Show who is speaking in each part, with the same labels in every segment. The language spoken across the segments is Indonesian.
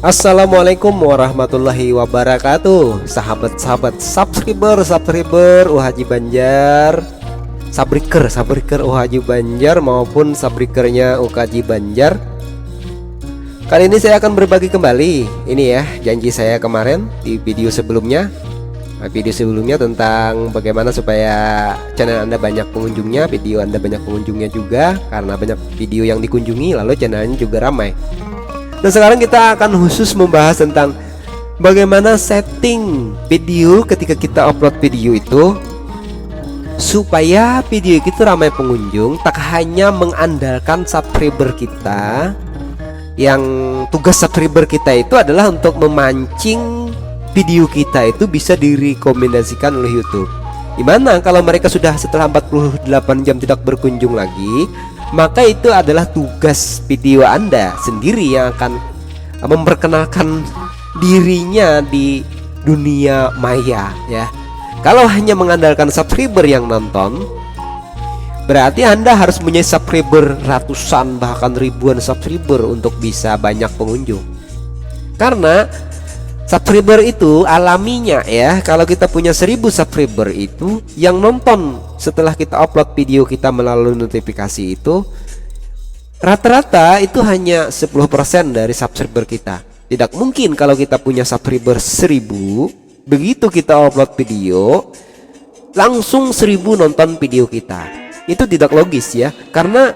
Speaker 1: Assalamualaikum warahmatullahi wabarakatuh. Sahabat-sahabat subscriber Haji Banjar, sabriker Haji Banjar maupun sabrikernya Haji Banjar. Kali ini saya akan berbagi kembali. Ini ya janji saya kemarin di video sebelumnya. Video sebelumnya tentang bagaimana supaya channel Anda banyak pengunjungnya, video Anda banyak pengunjungnya juga. Karena banyak video yang dikunjungi lalu channelnya juga ramai. Dan sekarang kita akan khusus membahas tentang bagaimana setting video ketika kita upload video itu supaya video itu ramai pengunjung. Tak hanya mengandalkan subscriber kita, yang tugas subscriber kita itu adalah untuk memancing video kita itu bisa direkomendasikan oleh YouTube. Dimana kalau mereka sudah setelah 48 jam tidak berkunjung lagi, maka itu adalah tugas video Anda sendiri yang akan memperkenalkan dirinya di dunia maya ya. Kalau hanya mengandalkan subscriber yang nonton, berarti Anda harus punya subscriber ratusan bahkan ribuan subscriber untuk bisa banyak pengunjung. Karena subscriber itu alaminya ya, kalau kita punya 1000 subscriber itu yang nonton setelah kita upload video kita melalui notifikasi itu rata-rata itu hanya 10% dari subscriber kita. Tidak mungkin kalau kita punya subscriber 1000, begitu kita upload video langsung 1000 nonton video kita. Itu tidak logis ya, karena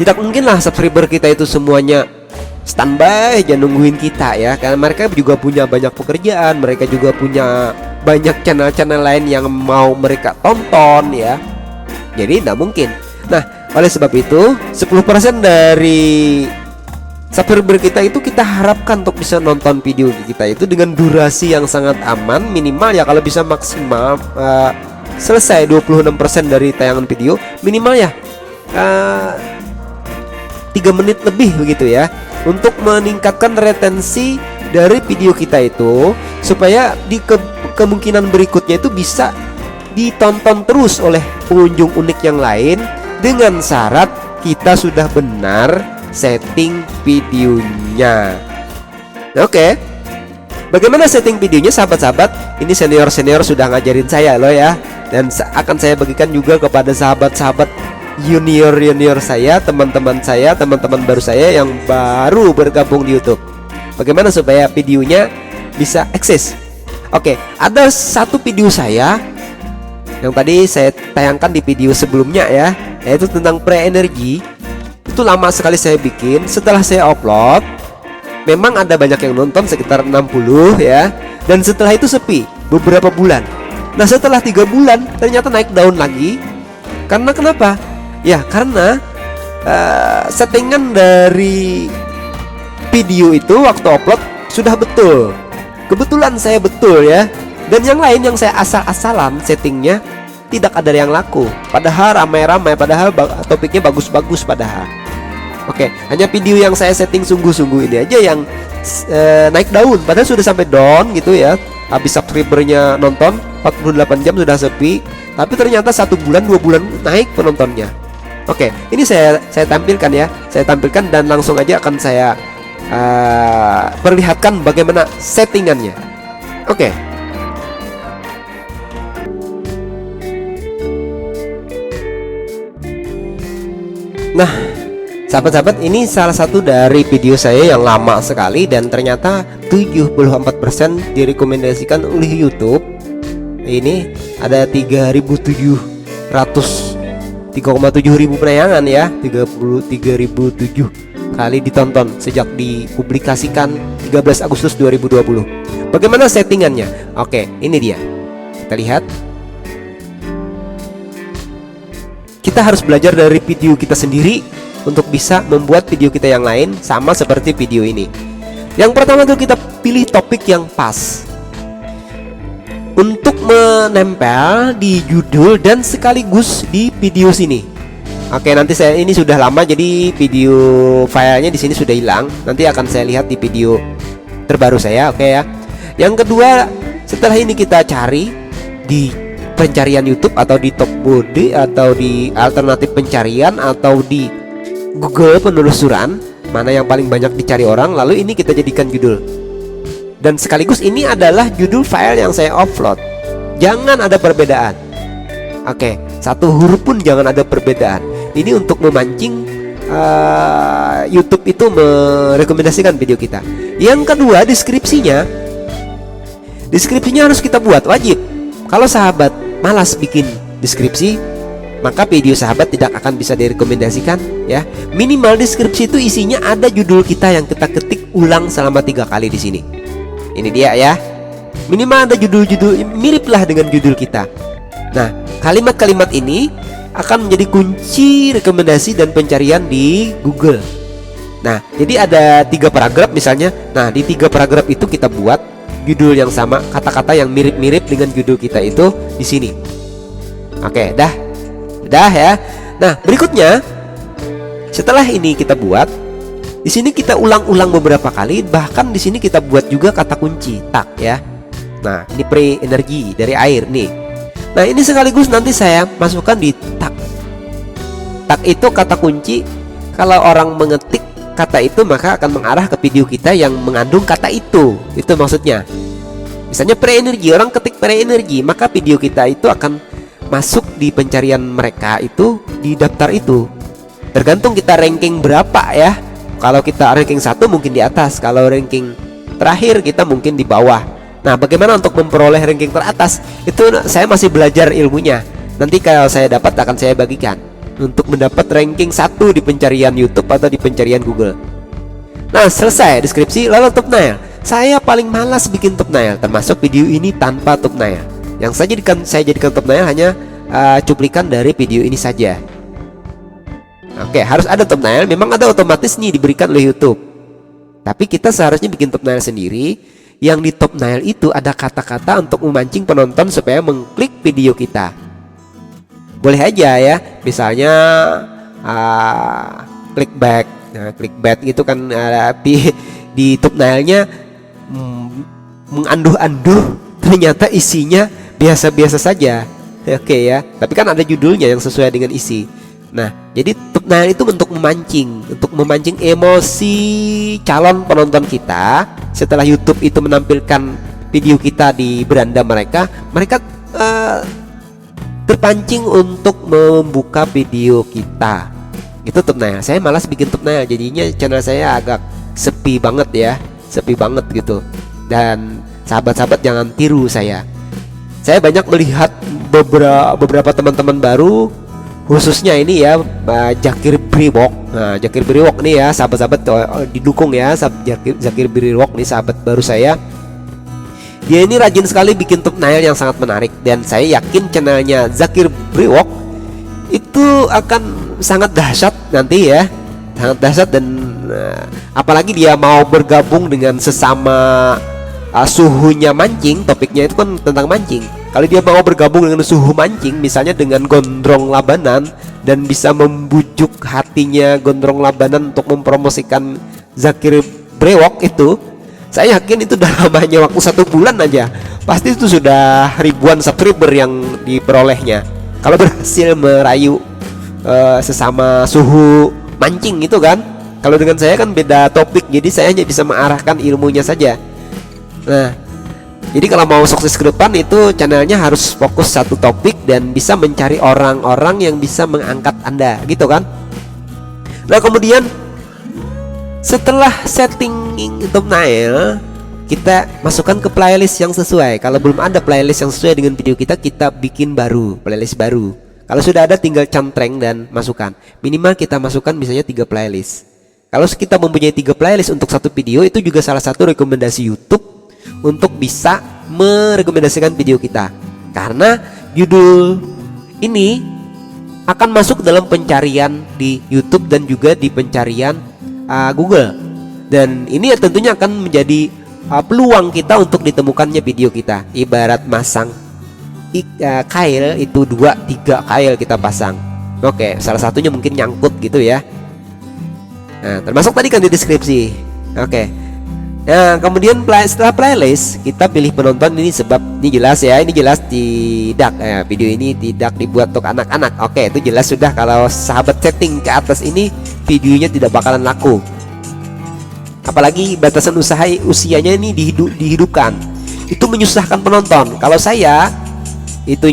Speaker 1: tidak mungkinlah subscriber kita itu semuanya standby aja nungguin kita ya, karena mereka juga punya banyak pekerjaan, mereka juga punya banyak channel-channel lain yang mau mereka tonton ya. Jadi tidak mungkin. Nah, oleh sebab itu 10% dari subscriber kita itu kita harapkan untuk bisa nonton video kita itu dengan durasi yang sangat aman, minimal ya kalau bisa maksimal selesai 26% dari tayangan video, minimal ya 3 menit lebih begitu ya, untuk meningkatkan retensi dari video kita itu supaya di kemungkinan berikutnya itu bisa ditonton terus oleh pengunjung unik yang lain, dengan syarat kita sudah benar setting videonya. Oke, bagaimana setting videonya sahabat-sahabat? Ini senior-senior sudah ngajarin saya loh ya, dan akan saya bagikan juga kepada sahabat-sahabat junior saya, teman-teman baru saya yang baru bergabung di YouTube. Bagaimana supaya videonya bisa eksis? Oke, ada satu video saya yang tadi saya tayangkan di video sebelumnya ya, yaitu tentang pre-energy. Itu lama sekali saya bikin. Setelah saya upload, memang ada banyak yang nonton, sekitar 60 ya, dan setelah itu sepi beberapa bulan. Nah, setelah 3 bulan ternyata naik daun lagi. Karena kenapa? Ya karena settingan dari video itu waktu upload sudah betul. Kebetulan saya betul ya. Dan yang lain yang saya asal-asalan settingnya tidak ada yang laku. Padahal ramai-ramai, padahal topiknya bagus-bagus padahal. Oke, hanya video yang saya setting sungguh-sungguh ini aja yang naik daun. Padahal sudah sampai down gitu ya. Habis subscribernya nonton 48 jam sudah sepi. Tapi ternyata 1 bulan 2 bulan naik penontonnya. Oke, ini saya tampilkan ya. Saya tampilkan dan langsung aja akan saya perlihatkan bagaimana settingannya. Oke. Nah, sahabat-sahabat, ini salah satu dari video saya yang lama sekali dan ternyata 74% direkomendasikan oleh YouTube. Ini ada 3,7 ribu penayangan ya, 33.007 kali ditonton sejak dipublikasikan 13 Agustus 2020. Bagaimana settingannya? Oke, ini dia. Kita lihat. Kita harus belajar dari video kita sendiri untuk bisa membuat video kita yang lain sama seperti video ini. Yang pertama tuh kita pilih topik yang pas untuk menempel di judul dan sekaligus di video sini. Oke, nanti saya ini sudah lama jadi video filenya di sini sudah hilang. Nanti akan saya lihat di video terbaru saya. Oke ya. Yang kedua, setelah ini kita cari di pencarian YouTube atau di top body atau di alternatif pencarian atau di Google penelusuran, mana yang paling banyak dicari orang, lalu ini kita jadikan judul. Dan sekaligus ini adalah judul file yang saya upload. Jangan ada perbedaan. Oke, satu huruf pun jangan ada perbedaan. Ini untuk memancing YouTube itu merekomendasikan video kita. Yang kedua, deskripsinya harus kita buat, wajib. Kalau sahabat malas bikin deskripsi, maka video sahabat tidak akan bisa direkomendasikan ya. Minimal deskripsi itu isinya ada judul kita yang kita ketik ulang selama 3 kali di sini. Ini dia ya. Minimal ada judul-judul miriplah dengan judul kita. Nah, kalimat-kalimat ini akan menjadi kunci rekomendasi dan pencarian di Google. Nah, jadi ada 3 paragraf misalnya. Nah, di 3 paragraf itu kita buat judul yang sama, kata-kata yang mirip-mirip dengan judul kita itu di sini. Oke, dah ya. Nah, berikutnya setelah ini kita buat, di sini kita ulang-ulang beberapa kali, bahkan di sini kita buat juga kata kunci tak ya. Nah, ini pre-energi dari air nih. Nah, ini sekaligus nanti saya masukkan di tak. Tak itu kata kunci. Kalau orang mengetik kata itu, maka akan mengarah ke video kita yang mengandung kata itu. Itu maksudnya. Misalnya pre-energi, orang ketik pre-energi, maka video kita itu akan masuk di pencarian mereka itu di daftar itu. Tergantung kita ranking berapa ya. Kalau kita ranking 1 mungkin di atas, kalau ranking terakhir kita mungkin di bawah. Nah, bagaimana untuk memperoleh ranking teratas? Itu saya masih belajar ilmunya. Nanti kalau saya dapat akan saya bagikan untuk mendapat ranking 1 di pencarian YouTube atau di pencarian Google. Nah, selesai deskripsi, lalu thumbnail. Saya paling malas bikin thumbnail, termasuk video ini tanpa thumbnail. Yang saya jadikan thumbnail hanya cuplikan dari video ini saja. Oke, harus ada thumbnail. Memang ada otomatis nih diberikan oleh YouTube. Tapi kita seharusnya bikin thumbnail sendiri. Yang di thumbnail itu ada kata-kata untuk memancing penonton supaya mengklik video kita. Boleh aja ya, misalnya clickbait. Nah, clickbait itu kan di thumbnailnya menganduh-anduh, ternyata isinya biasa-biasa saja. Oke ya, tapi kan ada judulnya yang sesuai dengan isi. Nah, jadi thumbnail itu untuk memancing emosi calon penonton kita. Setelah YouTube itu menampilkan video kita di beranda mereka terpancing untuk membuka video kita. Itu thumbnail. Saya malas bikin thumbnail, jadinya channel saya agak sepi banget ya, sepi banget gitu. Dan sahabat-sahabat jangan tiru saya. Saya banyak melihat beberapa teman-teman baru, khususnya ini ya, Zakir Brewok. Nah, Zakir Brewok nih ya, sahabat-sahabat didukung ya, Zakir Brewok nih sahabat baru saya. Dia ini rajin sekali bikin thumbnail yang sangat menarik, dan saya yakin channelnya Zakir Brewok itu akan sangat dahsyat nanti ya, sangat dahsyat. Dan apalagi dia mau bergabung dengan sesama suhunya mancing. Topiknya itu kan tentang mancing. Kalau dia mau bergabung dengan suhu mancing, misalnya dengan Gondrong Labanan, dan bisa membujuk hatinya Gondrong Labanan untuk mempromosikan Zakir Brewok itu, saya yakin itu dalam hanya waktu 1 bulan aja pasti itu sudah ribuan subscriber yang diperolehnya. Kalau berhasil merayu sesama suhu mancing itu kan. Kalau dengan saya kan beda topik, jadi saya hanya bisa mengarahkan ilmunya saja. Nah, jadi kalau mau sukses ke depan itu channelnya harus fokus satu topik dan bisa mencari orang-orang yang bisa mengangkat Anda, gitu kan. Nah, kemudian setelah setting thumbnail, kita masukkan ke playlist yang sesuai. Kalau belum ada playlist yang sesuai dengan video kita, kita bikin baru, playlist baru. Kalau sudah ada tinggal cantreng dan masukkan. Minimal kita masukkan misalnya 3 playlist. Kalau kita mempunyai 3 playlist untuk satu video, itu juga salah satu rekomendasi YouTube untuk bisa merekomendasikan video kita. Karena judul ini akan masuk dalam pencarian di YouTube dan juga di pencarian Google. Dan ini tentunya akan menjadi peluang kita untuk ditemukannya video kita. Ibarat masang kail itu 2-3 kail kita pasang. Oke, salah satunya mungkin nyangkut gitu ya. Nah, termasuk tadi kan di deskripsi. Oke. Nah, kemudian setelah playlist kita pilih penonton ini, sebab ini jelas ya, ini jelas tidak video ini tidak dibuat untuk anak-anak. Oke, itu jelas sudah. Kalau sahabat setting ke atas ini, videonya tidak bakalan laku. apalagi batasan usianya ini dihidupkan, itu menyusahkan penonton. Kalau saya itu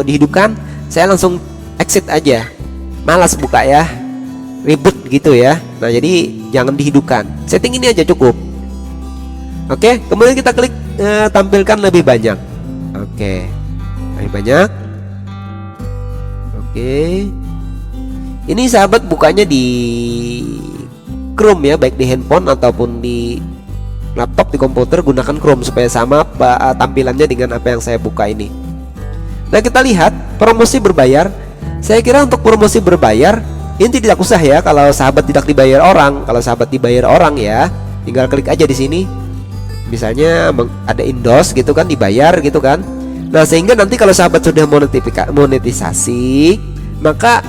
Speaker 1: dihidupkan, saya langsung exit aja, malas buka ya, ribet gitu ya. Nah jadi jangan dihidupkan, setting ini aja cukup. Oke, kemudian kita klik tampilkan lebih banyak. Oke, lebih banyak. Oke, ini sahabat bukanya di Chrome ya, baik di handphone ataupun di laptop, di komputer, gunakan Chrome supaya sama tampilannya dengan apa yang saya buka ini. Nah kita lihat promosi berbayar. Saya kira untuk promosi berbayar ini tidak usah ya kalau sahabat tidak dibayar orang. Kalau sahabat dibayar orang ya, tinggal klik aja di sini. Misalnya ada endorse gitu kan, dibayar gitu kan. Nah sehingga nanti kalau sahabat sudah monetisasi, maka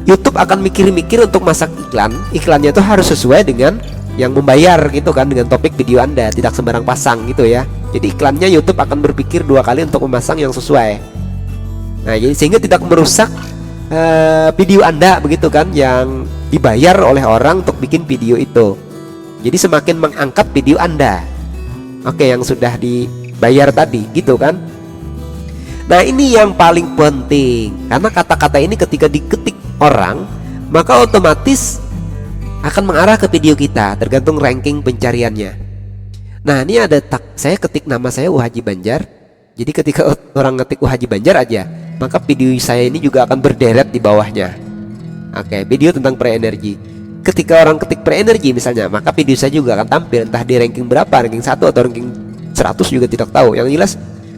Speaker 1: YouTube akan mikir-mikir untuk masak iklan. Iklannya itu harus sesuai dengan yang membayar gitu kan, dengan topik video Anda, tidak sembarang pasang gitu ya. Jadi iklannya YouTube akan berpikir 2 kali untuk memasang yang sesuai. Nah jadi sehingga tidak merusak video Anda begitu kan, yang dibayar oleh orang untuk bikin video itu. Jadi semakin mengangkat video Anda, oke, yang sudah dibayar tadi gitu kan. Nah ini yang paling penting, karena kata-kata ini ketika diketik orang, maka otomatis akan mengarah ke video kita, tergantung ranking pencariannya. Nah ini ada saya ketik nama saya Haji Banjar. Jadi ketika orang ngetik Haji Banjar aja, maka video saya ini juga akan berderet di bawahnya. Oke, video tentang pre-energy. Ketika orang ketik pre-energy misalnya, maka video saya juga akan tampil, entah di ranking berapa, ranking 1 atau ranking 100 juga tidak tahu. Yang jelas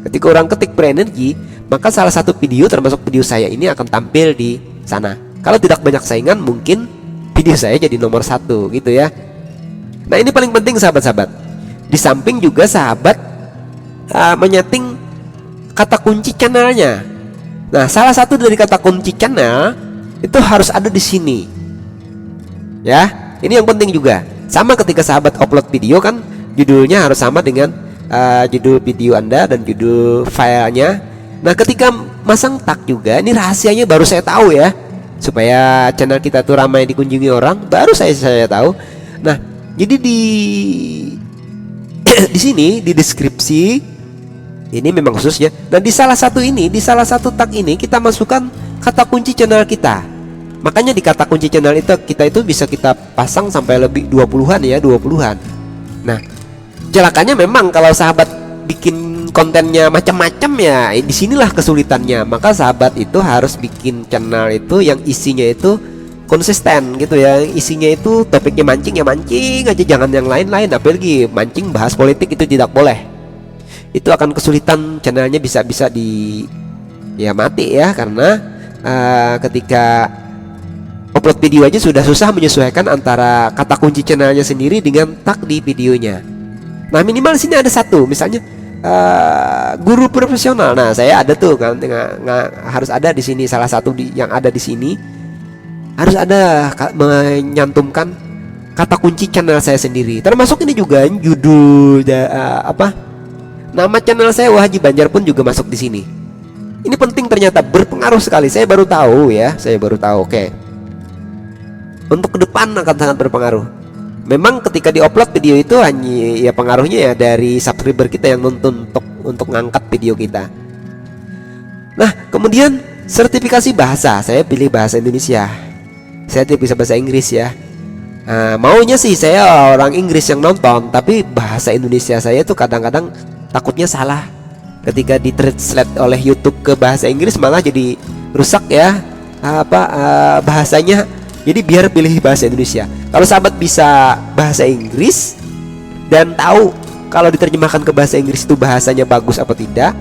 Speaker 1: ketika orang ketik pre-energy, maka salah satu video termasuk video saya ini akan tampil di sana. Kalau tidak banyak saingan, mungkin video saya jadi nomor 1 gitu ya. Nah ini paling penting sahabat-sahabat. Di samping juga sahabat menyeting kata kunci channelnya. Nah salah satu dari kata kunci channel itu harus ada di sini ya. Ini yang penting juga. Sama ketika sahabat upload video kan, judulnya harus sama dengan judul video Anda dan judul filenya. Nah ketika masang tag juga, ini rahasianya baru saya tahu ya, supaya channel kita tuh ramai dikunjungi orang, baru saya tahu. Nah jadi di di sini di deskripsi ini memang khusus ya. Dan di salah satu tag ini kita masukkan kata kunci channel kita. Makanya di kata kunci channel itu kita itu bisa kita pasang sampai lebih 20-an ya, 20-an. Nah, celakanya memang kalau sahabat bikin kontennya macam-macam ya, disinilah kesulitannya. Maka sahabat itu harus bikin channel itu yang isinya itu konsisten gitu ya. Isinya itu topiknya mancing ya mancing aja, jangan yang lain-lain. Apalagi mancing bahas politik itu tidak boleh. Itu akan kesulitan, channelnya bisa mati ya, karena ketika upload video aja sudah susah menyesuaikan antara kata kunci channelnya sendiri dengan tag di videonya. Nah minimal sini ada satu, misalnya guru profesional. Nah saya ada tuh kan, harus ada di sini, salah satu yang ada di sini harus ada menyantumkan kata kunci channel saya sendiri. Termasuk ini juga judul nama channel saya Haji Banjar pun juga masuk di sini. Ini penting, ternyata berpengaruh sekali. Saya baru tahu ya, Oke. Untuk ke depan akan sangat berpengaruh. Memang ketika diupload video itu hanya ya pengaruhnya ya dari subscriber kita yang nonton untuk ngangkat video kita. Nah, kemudian sertifikasi bahasa, saya pilih bahasa Indonesia. Saya tidak bisa bahasa Inggris ya. Maunya sih saya orang Inggris yang nonton, tapi bahasa Indonesia saya itu kadang-kadang takutnya salah. Ketika ditranslate oleh YouTube ke bahasa Inggris malah jadi rusak ya bahasanya. Jadi biar pilih bahasa Indonesia. Kalau sahabat bisa bahasa Inggris dan tahu kalau diterjemahkan ke bahasa Inggris itu bahasanya bagus apa tidak,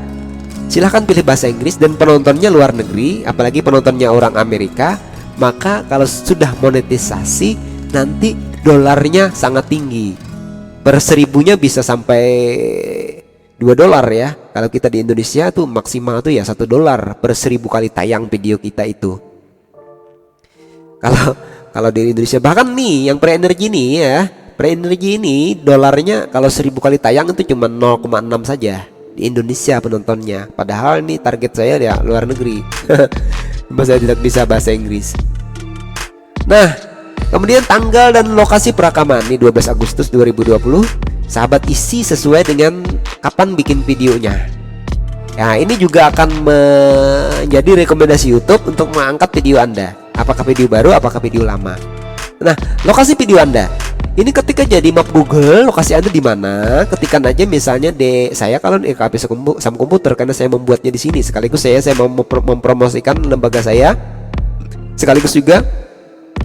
Speaker 1: silahkan pilih bahasa Inggris. Dan penontonnya luar negeri, apalagi penontonnya orang Amerika, maka kalau sudah monetisasi nanti dolarnya sangat tinggi. Per 1000-nya bisa sampai $2 ya. Kalau kita di Indonesia tuh maksimal tuh ya $1 per 1000 kali tayang video kita itu. Kalau di Indonesia, bahkan nih yang pre-energy nih ya, pre-energy ini dolarnya kalau 1000 kali tayang itu cuma 0,6 saja di Indonesia penontonnya. Padahal ini target saya ya luar negeri. Saya tidak bisa bahasa Inggris. Nah Kemudian tanggal dan lokasi perekaman ini 12 Agustus 2020. Sahabat isi sesuai dengan kapan bikin videonya. Nah, ini juga akan menjadi rekomendasi YouTube untuk mengangkat video Anda. Apakah video baru, apakah video lama. Nah, lokasi video Anda. Ini ketika jadi map Google, lokasi Anda di mana? Ketikkan aja misalnya saya kalau di LKP Sam Komputer, karena saya membuatnya di sini. Sekaligus saya mau mempromosikan lembaga saya. Sekaligus juga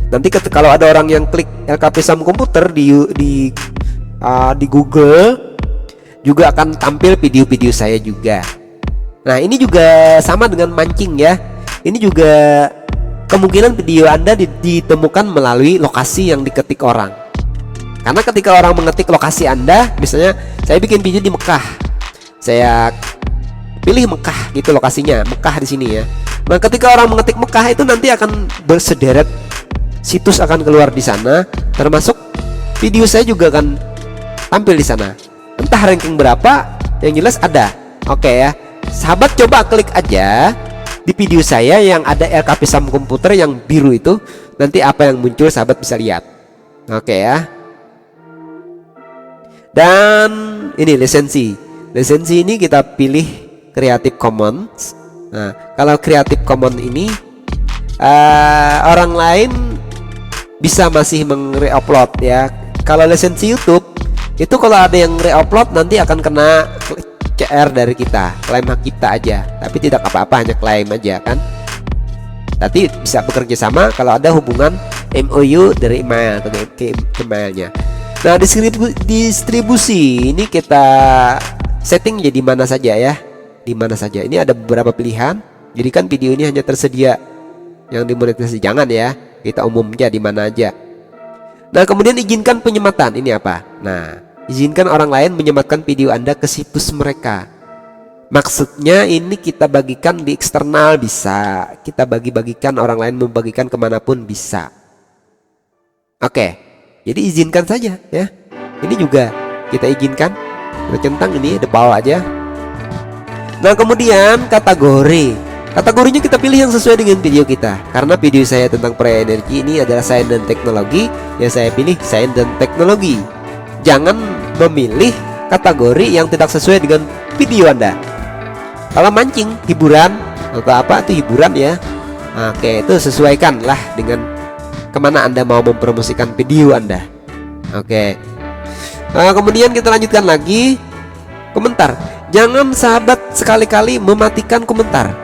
Speaker 1: nanti kalau ada orang yang klik LKP Sam Komputer di Google, juga akan tampil video-video saya juga. Nah, ini juga sama dengan mancing ya. Ini juga kemungkinan video Anda ditemukan melalui lokasi yang diketik orang. Karena ketika orang mengetik lokasi Anda, misalnya saya bikin video di Mekah, saya pilih Mekah gitu lokasinya, Mekah di sini ya. Nah, ketika orang mengetik Mekah itu nanti akan bersederet situs akan keluar di sana, termasuk video saya juga akan tampil di sana. Entah ranking berapa, yang jelas ada. Oke ya. Sahabat coba klik aja di video saya yang ada LKP Sam Komputer yang biru itu, nanti apa yang muncul sahabat bisa lihat. Oke ya. Dan ini lisensi ini kita pilih Creative Commons. Nah, kalau Creative Commons ini orang lain bisa masih meng-reupload ya. Kalau lisensi YouTube itu kalau ada yang re-upload nanti akan kena CR dari kita, klaim hak cipta aja. Tapi tidak apa-apa, hanya klaim aja kan. Tapi bisa bekerja sama kalau ada hubungan MOU dari email ke emailnya. Nah, distribusi ini kita setting jadi mana saja ya, di mana saja. Ini ada beberapa pilihan. Jadi kan video ini hanya tersedia yang dimonetisasi, jangan ya, kita umumnya di mana aja. Nah, kemudian izinkan penyematan. Ini apa? Nah, izinkan orang lain menyematkan video Anda ke situs mereka. Maksudnya ini kita bagikan di eksternal bisa, kita bagi-bagikan, orang lain membagikan kemanapun bisa. Oke, jadi izinkan saja ya. Ini juga kita izinkan. Kita centang ini default aja. Nah, kemudian kategorinya kita pilih yang sesuai dengan video kita. Karena video saya tentang pre-energi ini adalah sains dan teknologi, ya saya pilih sains dan teknologi. Jangan memilih kategori yang tidak sesuai dengan video Anda. Kalau mancing, hiburan atau apa itu hiburan ya. Oke, itu sesuaikanlah dengan kemana Anda mau mempromosikan video Anda. Oke. Nah, kemudian kita lanjutkan lagi. Komentar. Jangan sahabat sekali-kali mematikan komentar.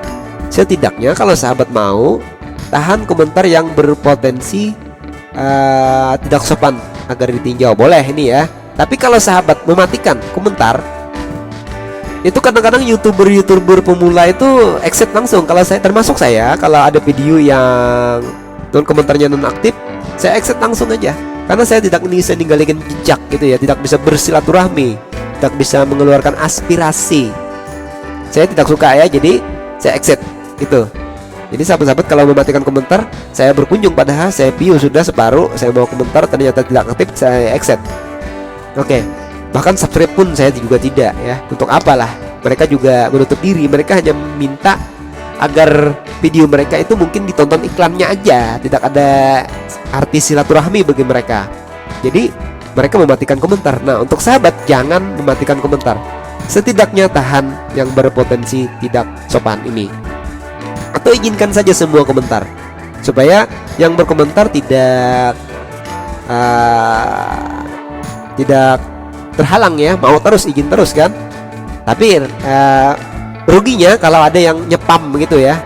Speaker 1: Setidaknya kalau sahabat mau tahan komentar yang berpotensi tidak sopan agar ditinjau, boleh ini ya. Tapi kalau sahabat mematikan komentar, itu kadang-kadang youtuber pemula itu exit langsung. Kalau saya, termasuk saya, kalau ada video yang komentarnya non aktif, saya exit langsung aja. Karena saya tidak bisa ninggalin jejak gitu ya, tidak bisa bersilaturahmi, tidak bisa mengeluarkan aspirasi. Saya tidak suka ya, jadi saya exit gitu. Jadi sahabat-sahabat kalau mematikan komentar, saya berkunjung padahal saya view sudah separuh, saya mau komentar ternyata tidak aktif, saya exit. Oke. Bahkan subscribe pun saya juga tidak ya. Untuk apalah? Mereka juga menutup diri, mereka hanya minta agar video mereka itu mungkin ditonton iklannya aja, tidak ada arti silaturahmi bagi mereka. Jadi mereka mematikan komentar. Nah, untuk sahabat jangan mematikan komentar. Setidaknya tahan yang berpotensi tidak sopan ini. Atau izinkan saja semua komentar supaya yang berkomentar tidak terhalang ya, mau terus izin terus kan. Tapi ruginya kalau ada yang nyepam begitu ya,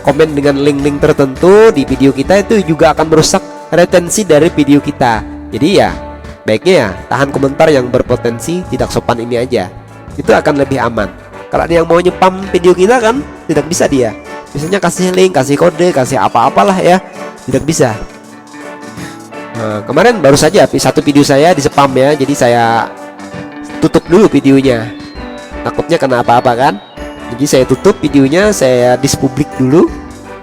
Speaker 1: komen dengan link-link tertentu di video kita, itu juga akan merusak retensi dari video kita. Jadi ya baiknya ya tahan komentar yang berpotensi tidak sopan ini aja, itu akan lebih aman. Kalau ada yang mau nyepam video kita kan tidak bisa dia, misalnya kasih link, kasih kode, kasih apa-apalah ya, tidak bisa. Nah, kemarin baru saja satu video saya di-spam ya, jadi saya tutup dulu videonya, takutnya kena apa-apa kan. Jadi saya tutup videonya, saya dispublik dulu.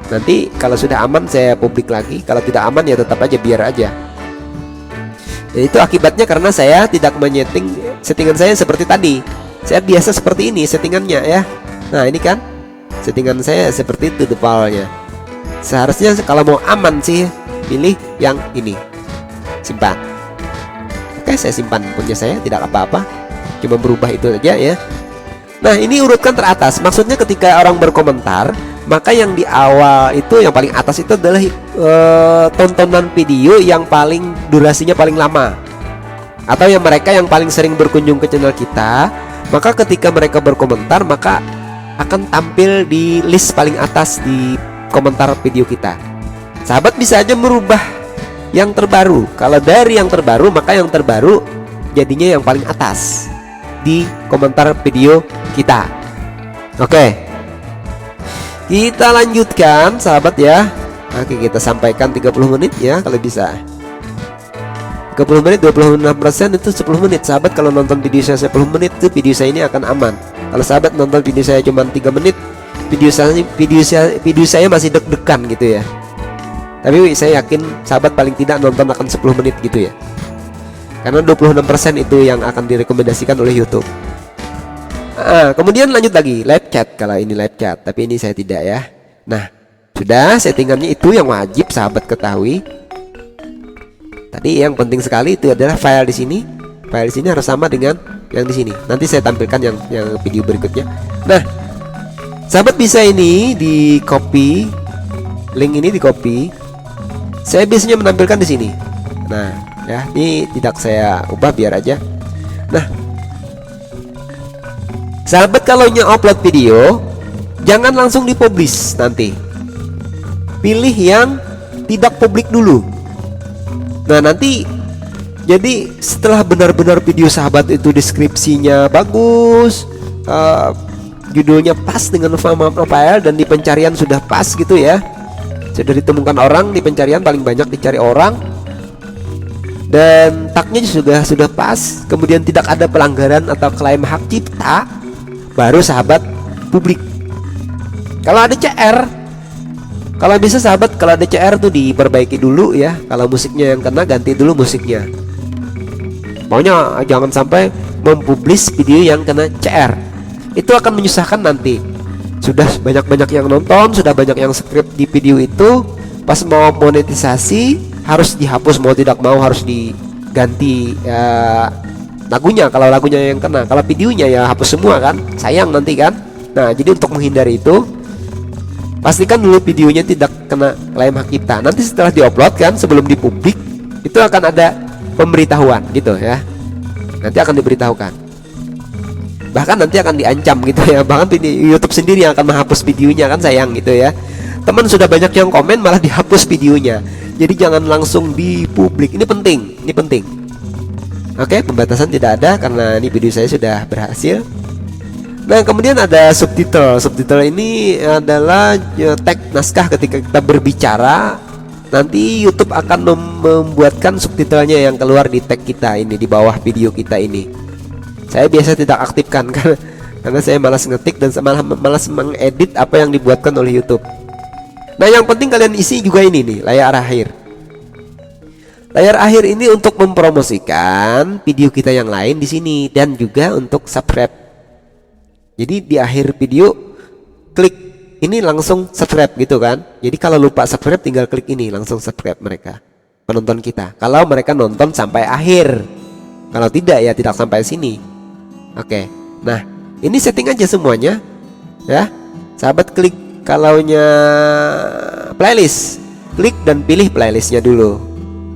Speaker 1: Nanti kalau sudah aman saya publik lagi, kalau tidak aman ya tetap aja, biar aja. Dan itu akibatnya karena saya tidak menyeting settingan saya seperti tadi. Saya biasa seperti ini settingannya ya. Nah ini kan settingan saya seperti itu defaultnya. Seharusnya kalau mau aman sih pilih yang ini, simpan. Oke, saya simpan punya saya, tidak apa-apa, cuma berubah itu aja ya. Nah, ini urutkan teratas. Maksudnya ketika orang berkomentar, maka yang di awal itu, yang paling atas itu adalah tontonan video yang paling durasinya paling lama, atau yang mereka yang paling sering berkunjung ke channel kita. Maka ketika mereka berkomentar, maka akan tampil di list paling atas di komentar video kita. Sahabat bisa aja merubah yang terbaru. Kalau dari yang terbaru, maka yang terbaru jadinya yang paling atas di komentar video kita. Oke, kita lanjutkan sahabat ya. Oke, kita sampaikan 30 menit ya kalau bisa. 30 menit, 26% itu 10 menit. Sahabat kalau nonton video saya 10 menit itu video saya ini akan aman. Kalau sahabat nonton video saya cuma 3 menit, video saya masih deg-degan gitu ya. Tapi saya yakin sahabat paling tidak nonton akan 10 menit gitu ya. Karena 26% itu yang akan direkomendasikan oleh YouTube. Kemudian lanjut lagi live chat, kalau ini live chat, tapi ini saya tidak ya. Nah, sudah settingannya itu yang wajib sahabat ketahui. Tadi yang penting sekali itu adalah file di sini. File di sini harus sama dengan yang di sini. Nanti saya tampilkan yang video berikutnya. Nah, sahabat bisa ini di copy, link ini di copy. Saya biasanya menampilkan di sini. Nah, ya, ini tidak saya ubah biar aja. Nah, sahabat kalau upload video jangan langsung dipublish nanti. Pilih yang tidak publik dulu. Nah, nanti jadi setelah benar-benar video sahabat itu deskripsinya bagus, judulnya pas dengan profile dan di pencarian sudah pas gitu ya. Sudah ditemukan orang di pencarian, paling banyak dicari orang. Dan tagnya sudah pas, kemudian tidak ada pelanggaran atau klaim hak cipta, baru sahabat publik. Kalau ada CR, kalau bisa sahabat, kalau ada CR tuh diperbaiki dulu ya. Kalau musiknya yang kena, ganti dulu musiknya. Pokoknya jangan sampai mempublish video yang kena CR. Itu akan menyusahkan nanti. Sudah banyak-banyak yang nonton, sudah banyak yang subscribe di video itu, pas mau monetisasi harus dihapus, mau tidak mau harus diganti ya, lagunya. Kalau lagunya yang kena, kalau videonya ya hapus semua kan, sayang nanti kan. Nah, jadi untuk menghindari itu, pastikan dulu videonya tidak kena klaim hak cipta. Nanti setelah diupload kan, sebelum dipublik itu akan ada pemberitahuan gitu ya. Nanti akan diberitahukan, bahkan nanti akan diancam gitu ya. Bahkan YouTube sendiri yang akan menghapus videonya kan, sayang gitu ya. Teman sudah banyak yang komen malah dihapus videonya. Jadi jangan langsung dipublik. Ini penting, ini penting. Oke, pembatasan tidak ada karena ini video saya sudah berhasil. Nah, kemudian ada subtitle. Subtitle ini adalah tag naskah ketika kita berbicara. Nanti YouTube akan membuatkan subtitlenya yang keluar di tag kita ini, di bawah video kita ini. Saya biasa tidak aktifkan karena saya malas ngetik dan malas mengedit apa yang dibuatkan oleh YouTube. Nah, yang penting kalian isi juga ini nih, layar akhir. Layar akhir ini untuk mempromosikan video kita yang lain di sini dan juga untuk subscribe. Jadi di akhir video klik ini langsung subscribe gitu kan. Jadi kalau lupa subscribe tinggal klik ini langsung subscribe mereka, penonton kita. Kalau mereka nonton sampai akhir. Kalau tidak ya tidak sampai sini. Oke. Nah, ini setting aja semuanya ya. Sahabat klik kalaunya playlist, klik dan pilih playlistnya dulu.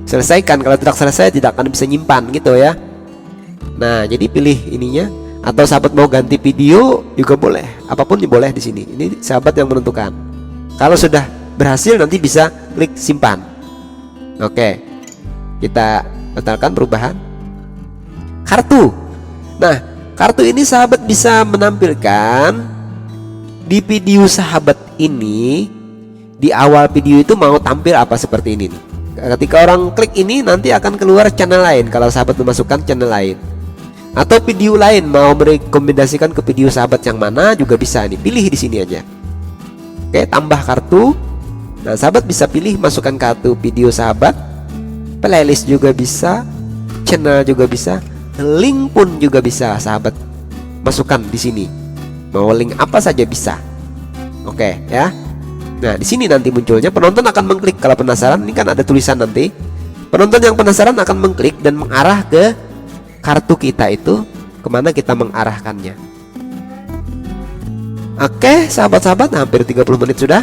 Speaker 1: Selesaikan, kalau tidak selesai tidak akan bisa nyimpan gitu ya. Nah, jadi pilih ininya. Atau sahabat mau ganti video juga boleh, apapun boleh di sini. Ini sahabat yang menentukan. Kalau sudah berhasil nanti bisa klik simpan. Oke, kita batalkan perubahan. Kartu. Nah, kartu ini sahabat bisa menampilkan di video sahabat ini. Di awal video itu mau tampil apa seperti ini nih. Ketika orang klik ini nanti akan keluar channel lain. Kalau sahabat memasukkan channel lain atau video lain, mau merekomendasikan ke video sahabat yang mana juga bisa nih, pilih di sini aja. Oke, tambah kartu. Nah, sahabat bisa pilih masukkan kartu video sahabat, playlist juga bisa, channel juga bisa, link pun juga bisa sahabat masukkan di sini. Mau link apa saja bisa. Oke ya. Nah, di sini nanti munculnya penonton akan mengklik. Kalau penasaran, ini kan ada tulisan nanti. Penonton yang penasaran akan mengklik dan mengarah ke kartu kita itu, kemana kita mengarahkannya. Oke, sahabat-sahabat, hampir 30 menit sudah.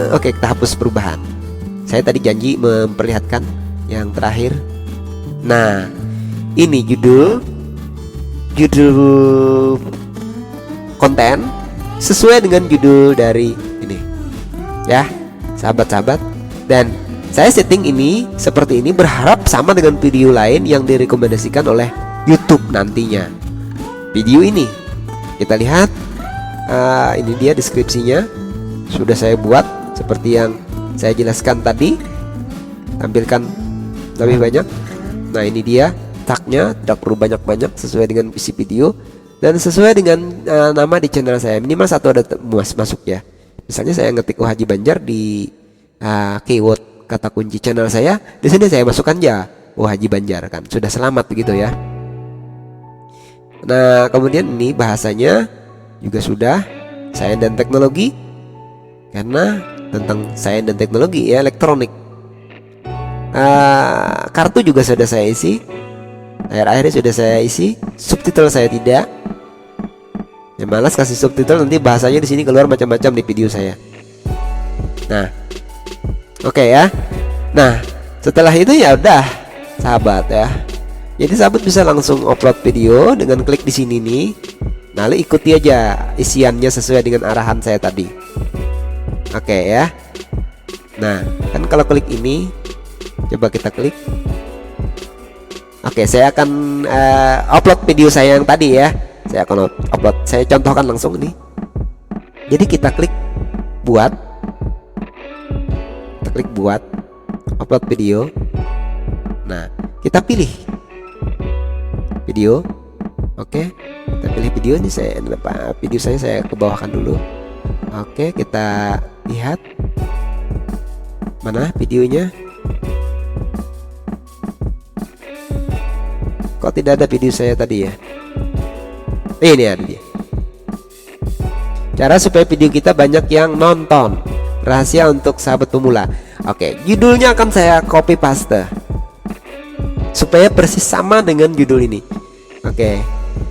Speaker 1: Oke, kita hapus perubahan. Saya tadi janji memperlihatkan yang terakhir. Nah, ini judul konten sesuai dengan judul dari ini, ya, sahabat-sahabat. Dan saya setting ini seperti ini, berharap sama dengan video lain yang direkomendasikan oleh YouTube nantinya. Video ini kita lihat, ini dia deskripsinya, sudah saya buat seperti yang saya jelaskan tadi, tampilkan lebih banyak. Nah, ini dia tagnya, tidak perlu banyak-banyak, sesuai dengan isi video dan sesuai dengan nama di channel saya. Minimal satu ada masuk ya. Misalnya saya ngetik Haji Banjar di keyword kata kunci channel saya, di sini saya masukkan ya Haji Banjar, kan sudah selamat begitu ya. Nah, kemudian ini bahasanya juga sudah sains dan teknologi, karena tentang sains dan teknologi ya, elektronik. Kartu juga sudah saya isi, akhir-akhirnya sudah saya isi. Subtitle saya tidak, ya malas kasih subtitle, nanti bahasanya di sini keluar macam-macam di video saya. Nah, oke ya. Nah, setelah itu ya udah, sahabat ya. Jadi sahabat bisa langsung upload video dengan klik di sini nih. Lalu ikuti aja isiannya sesuai dengan arahan saya tadi. Oke ya. Nah, kan kalau klik ini, coba kita klik. Oke, saya akan upload video saya yang tadi ya. Saya akan upload. Saya contohkan langsung nih. Jadi kita klik buat. Kita klik buat upload video. Nah, kita pilih video. Oke, kita pilih video ini. Video saya ke bawahkan dulu. Oke, kita lihat mana videonya. Kok tidak ada video saya tadi ya? Ini ada dia. Cara supaya video kita banyak yang nonton. Rahasia untuk sahabat pemula. Oke, judulnya akan saya copy paste supaya persis sama dengan judul ini. Oke.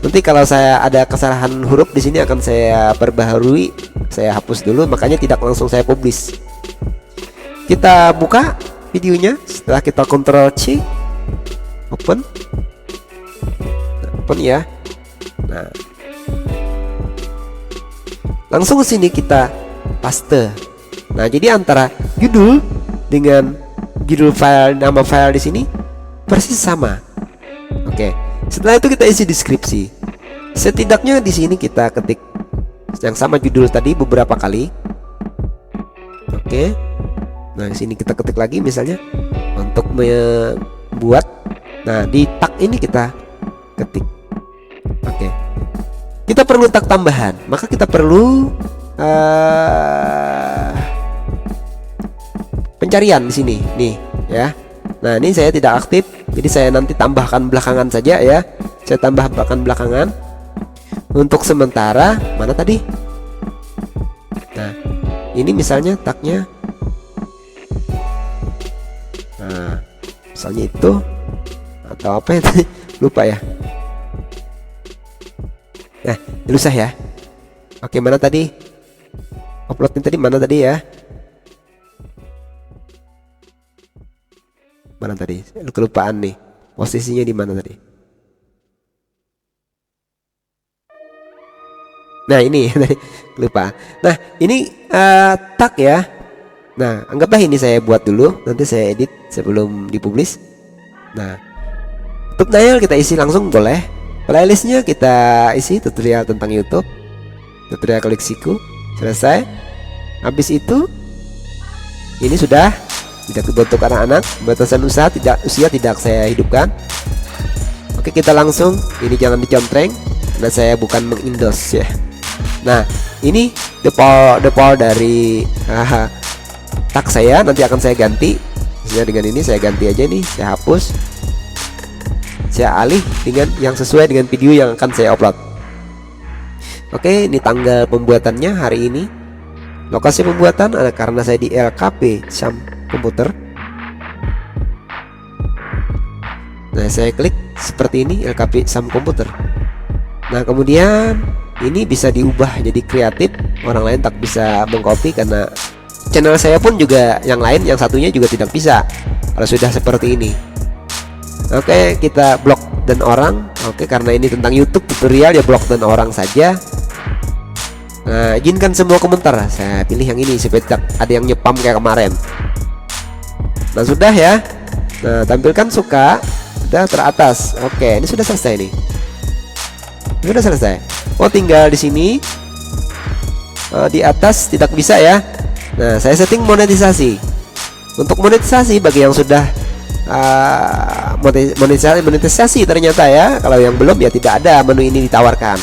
Speaker 1: Nanti kalau saya ada kesalahan huruf di sini akan saya perbaharui, saya hapus dulu, makanya tidak langsung saya publish. Kita buka videonya, setelah kita Ctrl C, open ya. Nah, langsung ke sini kita paste. Nah, jadi antara judul dengan judul file, nama file di sini persis sama. Oke. Setelah itu kita isi deskripsi. Setidaknya di sini kita ketik yang sama judul tadi beberapa kali. Oke. Nah, di sini kita ketik lagi misalnya untuk membuat. Nah, di tag ini kita ketik. Oke. Kita perlu tag tambahan, maka kita perlu pencarian di sini nih ya. Nah, ini saya tidak aktif, jadi saya nanti tambahkan belakangan saja ya. Saya tambahkan belakangan. Untuk sementara, mana tadi? Nah, ini misalnya tagnya. Nah, misalnya itu atau apa ya? Lupa ya. Nah, susah ya. Oke, mana tadi? Uploadnya tadi mana tadi ya? Mana tadi? Kelupaan nih. Posisinya di mana tadi? Nah, ini kelupaan. Nah, ini tag ya. Nah, anggaplah ini saya buat dulu, nanti saya edit sebelum dipublish. Nah, thumbnail kita isi langsung boleh. Playlistnya kita isi tutorial tentang YouTube, tutorial koleksiku. Selesai. Habis itu ini sudah tidak untuk anak-anak, batasan usia tidak saya hidupkan. Oke, kita langsung, ini jangan dicontreng karena saya bukan mengendorse ya. Nah, ini default dari tag saya, nanti akan saya ganti. Misalnya dengan ini saya ganti aja nih, saya hapus, saya alih dengan yang sesuai dengan video yang akan saya upload. Oke, ini tanggal pembuatannya hari ini. Lokasi pembuatan karena saya di LKP Sam Komputer. Nah, saya klik seperti ini, LKP Sam Komputer. Nah, kemudian ini bisa diubah jadi kreatif. Orang lain tak bisa mengcopy karena channel saya pun juga yang lain, yang satunya juga tidak bisa kalau sudah seperti ini. Oke, kita blok dan orang. Oke, karena ini tentang YouTube tutorial ya, blok dan orang saja. Nah, izinkan semua komentar. Saya pilih yang ini supaya tidak ada yang nyepam kayak kemarin. Nah, sudah ya. Nah, tampilkan suka. Sudah teratas. Oke, ini sudah selesai nih. Sudah selesai. Oh, tinggal di sini. Di atas tidak bisa ya. Nah, saya setting monetisasi. Untuk monetisasi bagi yang sudah monetisasi ternyata ya. Kalau yang belum ya tidak ada menu ini ditawarkan.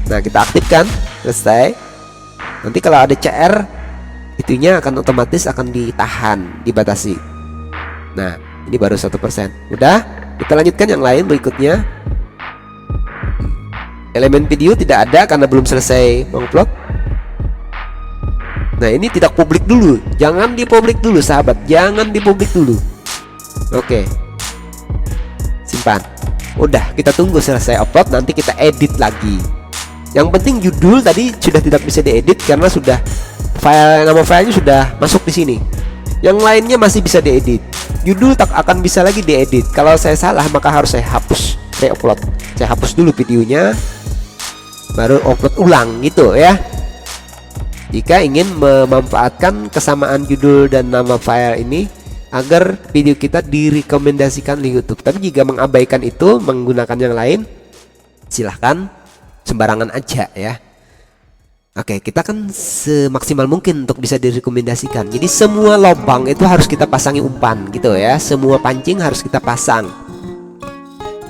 Speaker 1: Nah, kita aktifkan. Selesai. Nanti kalau ada CR, itunya akan otomatis akan ditahan, dibatasi. Nah, ini baru 1%. Udah, kita lanjutkan yang lain berikutnya. Elemen video tidak ada karena belum selesai mengupload. Nah, ini tidak publik dulu. Jangan dipublik dulu sahabat, jangan dipublik dulu. Oke, simpan. Udah, kita tunggu selesai upload, nanti kita edit lagi. Yang penting judul tadi sudah tidak bisa diedit karena sudah nama filenya sudah masuk di sini. Yang lainnya masih bisa diedit. Judul tak akan bisa lagi diedit. Kalau saya salah maka harus saya hapus, re-upload. Saya hapus dulu videonya, baru upload ulang gitu ya. Jika ingin memanfaatkan kesamaan judul dan nama file ini agar video kita direkomendasikan di YouTube. Tapi jika mengabaikan itu, menggunakan yang lain, silahkan sembarangan aja ya. Oke, kita kan semaksimal mungkin untuk bisa direkomendasikan. Jadi semua lubang itu harus kita pasangi umpan gitu ya. Semua pancing harus kita pasang.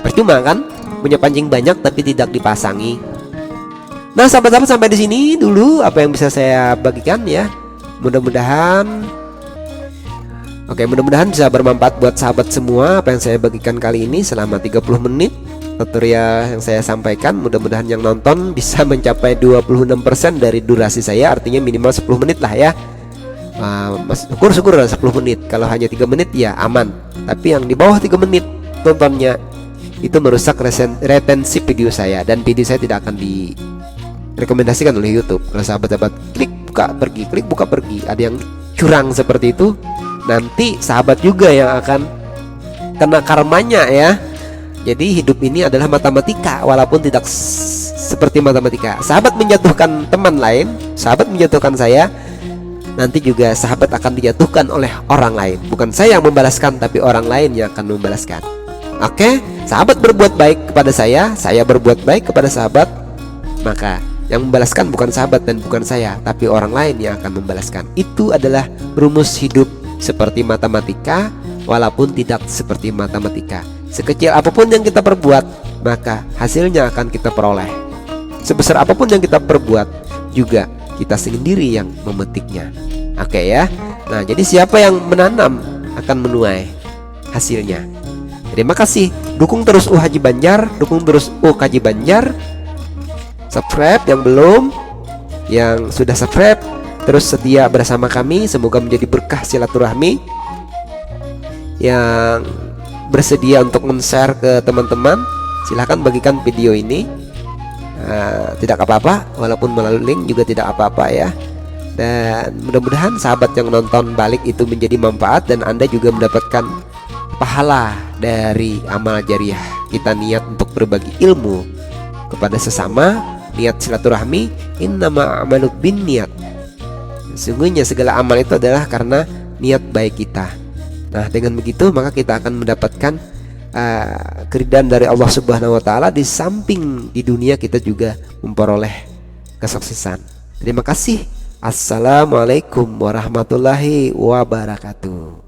Speaker 1: Percuma kan punya pancing banyak tapi tidak dipasangi. Nah, sahabat-sahabat, sampai di sini dulu apa yang bisa saya bagikan ya. Mudah-mudahan bisa bermanfaat buat sahabat semua apa yang saya bagikan kali ini selama 30 menit. Tutorial yang saya sampaikan, mudah-mudahan yang nonton bisa mencapai 26% dari durasi saya, artinya minimal 10 menit lah ya. Syukur-syukur 10 menit. Kalau hanya 3 menit ya aman. Tapi yang di bawah 3 menit tontonnya itu merusak retensi video saya, dan video saya tidak akan direkomendasikan oleh YouTube. Kalau sahabat-sahabat klik buka pergi, ada yang curang seperti itu, nanti sahabat juga yang akan kena karmanya ya. Jadi hidup ini adalah matematika, walaupun tidak seperti matematika. Sahabat menjatuhkan teman lain, sahabat menjatuhkan saya, nanti juga sahabat akan dijatuhkan oleh orang lain. Bukan saya yang membalaskan, tapi orang lain yang akan membalaskan. Oke, sahabat berbuat baik kepada saya berbuat baik kepada sahabat, maka yang membalaskan bukan sahabat dan bukan saya, tapi orang lain yang akan membalaskan. Itu adalah rumus hidup seperti matematika, walaupun tidak seperti matematika. Sekecil apapun yang kita perbuat, maka hasilnya akan kita peroleh. Sebesar apapun yang kita perbuat, juga kita sendiri yang memetiknya. Oke ya. Nah, jadi siapa yang menanam akan menuai hasilnya. Terima kasih. Dukung terus Haji Banjar, dukung terus Kaji Banjar. Subscribe yang belum, yang sudah subscribe terus setia bersama kami. Semoga menjadi berkah silaturahmi. Yang bersedia untuk men-share ke teman-teman, silahkan bagikan video ini. Tidak apa-apa, walaupun melalui link juga tidak apa-apa ya. Dan mudah-mudahan sahabat yang nonton balik itu menjadi manfaat, dan Anda juga mendapatkan pahala dari amal jariah. Kita niat untuk berbagi ilmu kepada sesama, niat silaturahmi. Innama a'malu binniyat. Sesungguhnya segala amal itu adalah karena niat baik kita. Nah, dengan begitu maka kita akan mendapatkan keridhaan dari Allah Subhanahu wa taala. Di samping di dunia kita juga memperoleh kesuksesan. Terima kasih. Assalamualaikum warahmatullahi wabarakatuh.